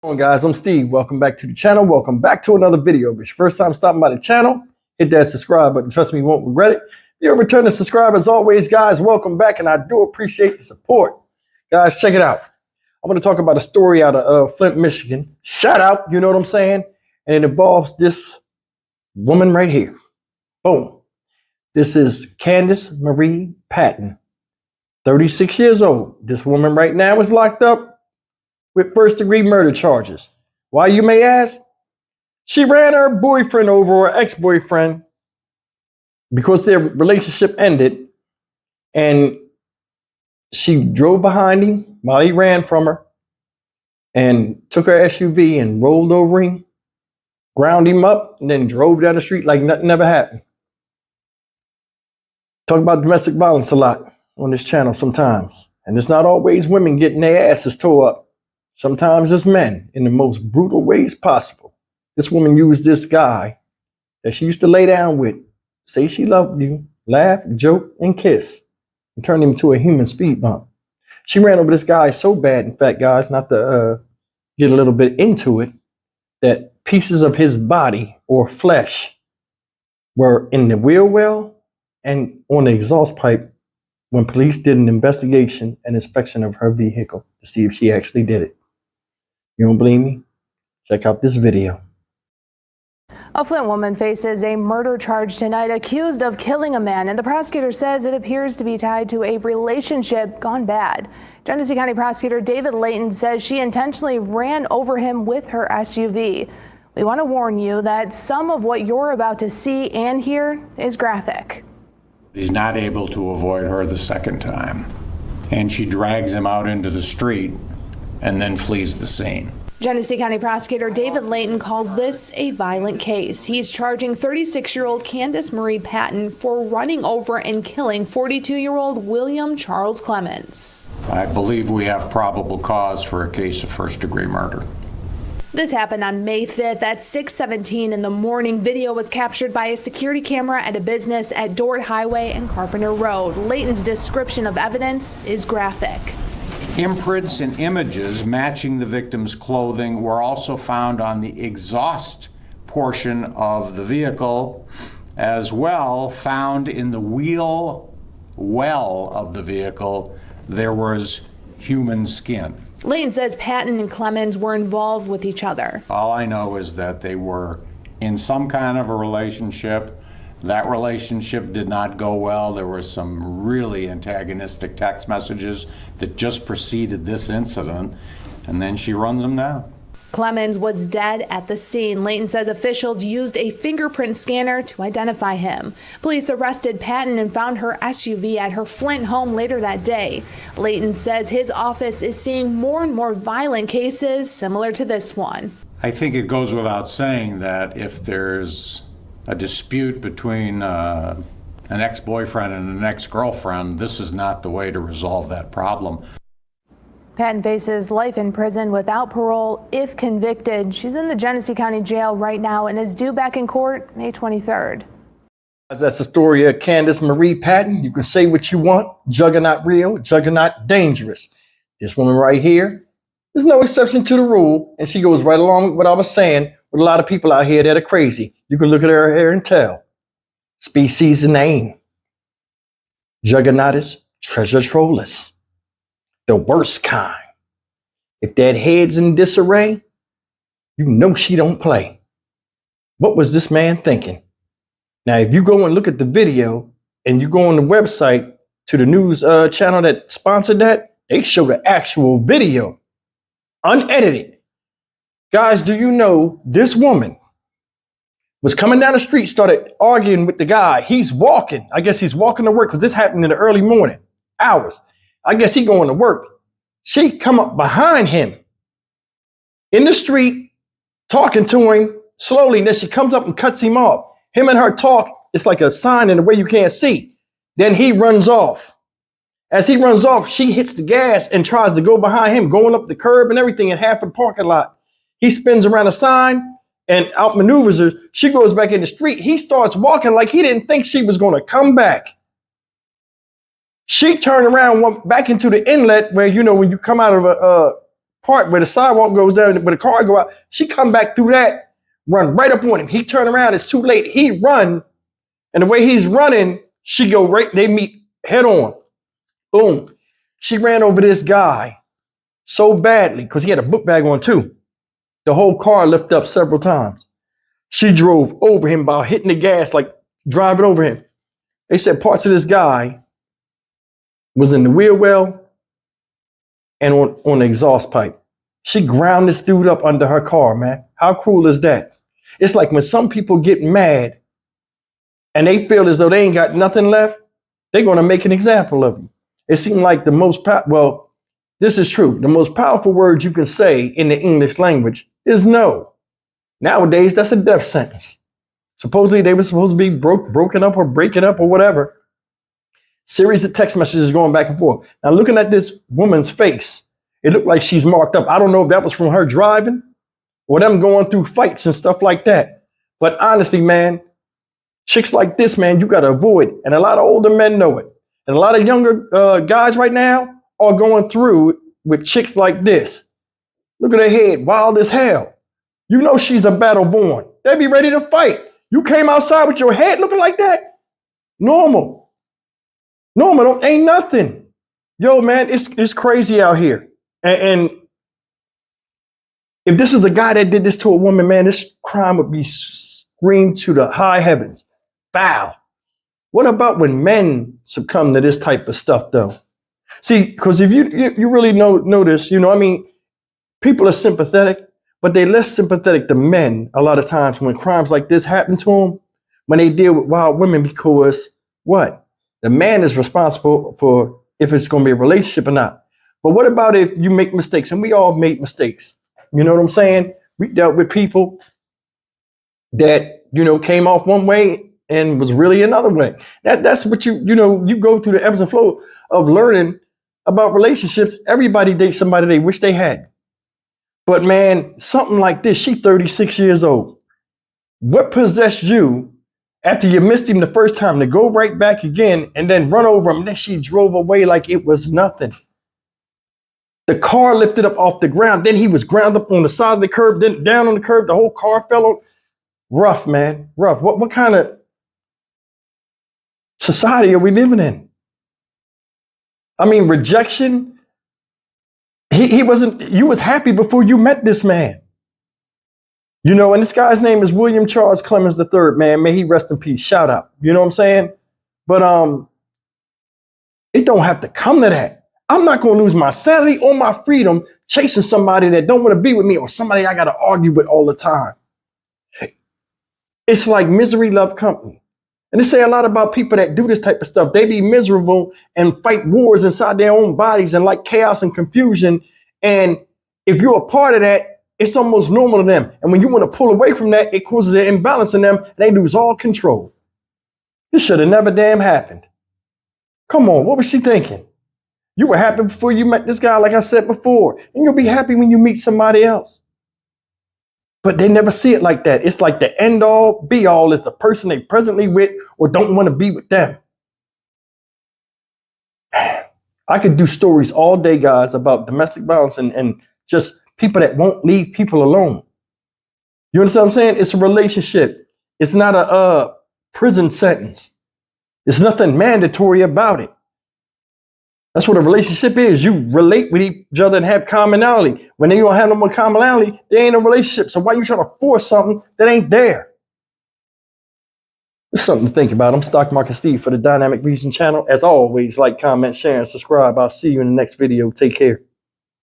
Hello guys, I'm Steve. Welcome back to the channel. Welcome back to another video. If it's your first time stopping by the channel, hit that subscribe button. Trust me, you won't regret it. If you're a returning subscriber, as always, guys, welcome back, and I do appreciate the support. Guys, check it out. I'm going to talk about a story out of Flint, Michigan. Shout out, you know what I'm saying? And it involves this woman right here. Boom. This is Candace Marie Patton, 36 years old. This woman right now is locked up with first-degree murder charges. Why, you may ask? She ran her boyfriend over, or ex-boyfriend, because their relationship ended, and she drove behind him while he ran from her and took her SUV and rolled over him, ground him up, and then drove down the street like nothing ever happened. Talk about domestic violence a lot on this channel sometimes, and it's not always women getting their asses tore up. Sometimes it's men in the most brutal ways possible. This woman used this guy that she used to lay down with, say she loved you, laugh, joke, and kiss, and turn him into a human speed bump. She ran over this guy so bad, in fact, guys, not to get a little bit into it, that pieces of his body or flesh were in the wheel well and on the exhaust pipe when police did an investigation and inspection of her vehicle to see if she actually did it. You don't believe me? Check out this video. A Flint woman faces a murder charge tonight, accused of killing a man, and the prosecutor says it appears to be tied to a relationship gone bad. Genesee County Prosecutor David Layton says she intentionally ran over him with her SUV. We want to warn you that some of what you're about to see and hear is graphic. He's not able to avoid her the second time, and she drags him out into the street and then flees the scene. Genesee County Prosecutor David Layton calls this a violent case. He's charging 36-year-old Candace Marie Patton for running over and killing 42-year-old William Charles Clemens. I believe we have probable cause for a case of first-degree murder. This happened on May 5th at 6:17 in the morning. Video was captured by a security camera at a business at Dort Highway and Carpenter Road. Layton's description of evidence is graphic. Imprints and images matching the victim's clothing were also found on the exhaust portion of the vehicle, as well found in the wheel well of the vehicle. There was human skin. Layton says Patton and Clemens were involved with each other. All I know is that they were in some kind of a relationship. That relationship did not go well. There were some really antagonistic text messages that just preceded this incident, and then she runs him down. Clemens was dead at the scene. Layton says officials used a fingerprint scanner to identify him. Police arrested Patton and found her SUV at her Flint home later that day. Layton says his office is seeing more and more violent cases similar to this one. I think it goes without saying that if there's a dispute between an ex-boyfriend and an ex-girlfriend, this is not the way to resolve that problem. Patton faces life in prison without parole if convicted. She's in the Genesee County Jail right now and is due back in court May 23rd. That's the story of Candace Marie Patton. You can say what you want. Juggernaut real, juggernaut dangerous. This woman right here, there's no exception to the rule, and she goes right along with what I was saying with a lot of people out here that are crazy. You can look at her hair and tell. Species name. Juggernaut is treasure trollers. The worst kind. If that head's in disarray, you know she don't play. What was this man thinking? Now, if you go and look at the video and you go on the website to the news channel that sponsored that, they show the actual video, unedited. Guys, do you know this woman was coming down the street, started arguing with the guy. He's walking. I guess he's walking to work because this happened in the early morning hours. I guess he going to work. She come up behind him in the street, talking to him slowly. And then she comes up and cuts him off. Him and her talk, it's like a sign in the way you can't see. Then he runs off. As he runs off, she hits the gas and tries to go behind him, going up the curb and everything in half the parking lot. He spins around a sign and outmaneuvers her. She goes back in the street. He starts walking like he didn't think she was going to come back. She turned around, went back into the inlet where, you know, when you come out of part where the sidewalk goes down, where the car go out. She come back through that, run right up on him. He turn around, it's too late. He run, and the way he's running, she go right, they meet head on. Boom. She ran over this guy so badly, because he had a book bag on too. The whole car lifted up several times. She drove over him by hitting the gas, like driving over him. They said parts of this guy was in the wheel well and on the exhaust pipe. She ground this dude up under her car, man. How cruel is that? It's like when some people get mad and they feel as though they ain't got nothing left, they're going to make an example of you. It seemed like the most, well, this is true. The most powerful word you can say in the English language is no. Nowadays, that's a death sentence. Supposedly, they were supposed to be broken up or breaking up or whatever. Series of text messages going back and forth. Now, looking at this woman's face, it looked like she's marked up. I don't know if that was from her driving or them going through fights and stuff like that. But honestly, man, chicks like this, man, you got to avoid. And a lot of older men know it. And a lot of younger guys right now are going through with chicks like this. Look at her head, wild as hell. You know she's a battle born. They be ready to fight. You came outside with your head looking like that? Normal. Ain't nothing. Yo, man, it's crazy out here. And if this was a guy that did this to a woman, man, this crime would be screamed to the high heavens. Foul. What about when men succumb to this type of stuff, though? See, because if you really notice, you know, I mean, people are sympathetic, but they're less sympathetic to men a lot of times when crimes like this happen to them, when they deal with wild women, because what? The man is responsible for if it's going to be a relationship or not. But what about if you make mistakes? And we all make mistakes. You know what I'm saying? We dealt with people that, you know, came off one way and was really another way. That's what you go through the ebbs and flow of learning about relationships. Everybody dates somebody they wish they had. But man, something like this, she's 36 years old. What possessed you after you missed him the first time to go right back again and then run over him? And then she drove away like it was nothing. The car lifted up off the ground. Then he was ground up on the side of the curb, then down on the curb. The whole car fell on. Rough, man, rough. What kind of society are we living in? I mean, rejection. He wasn't, you was happy before you met this man. You know, and this guy's name is William Charles Clemens III, man. May he rest in peace. Shout out. You know what I'm saying? But it don't have to come to that. I'm not going to lose my sanity or my freedom chasing somebody that don't want to be with me or somebody I got to argue with all the time. It's like misery love company. And they say a lot about people that do this type of stuff. They be miserable and fight wars inside their own bodies and like chaos and confusion. And if you're a part of that, it's almost normal to them. And when you want to pull away from that, it causes an imbalance in them and they lose all control. This should have never damn happened. Come on, what was she thinking? You were happy before you met this guy, like I said before. And you'll be happy when you meet somebody else. But they never see it like that. It's like the end all be all is the person they presently with or don't want to be with them. I could do stories all day, guys, about domestic violence and just people that won't leave people alone. You understand what I'm saying? It's a relationship. It's not a prison sentence. There's nothing mandatory about it. That's what a relationship is. You relate with each other and have commonality. When you don't have no more commonality, there ain't a relationship. So why you trying to force something that ain't there? It's something to think about. I'm Stock Market Steve for the Dynamic Reason channel. As always, like, comment, share, and subscribe. I'll see you in the next video. Take care.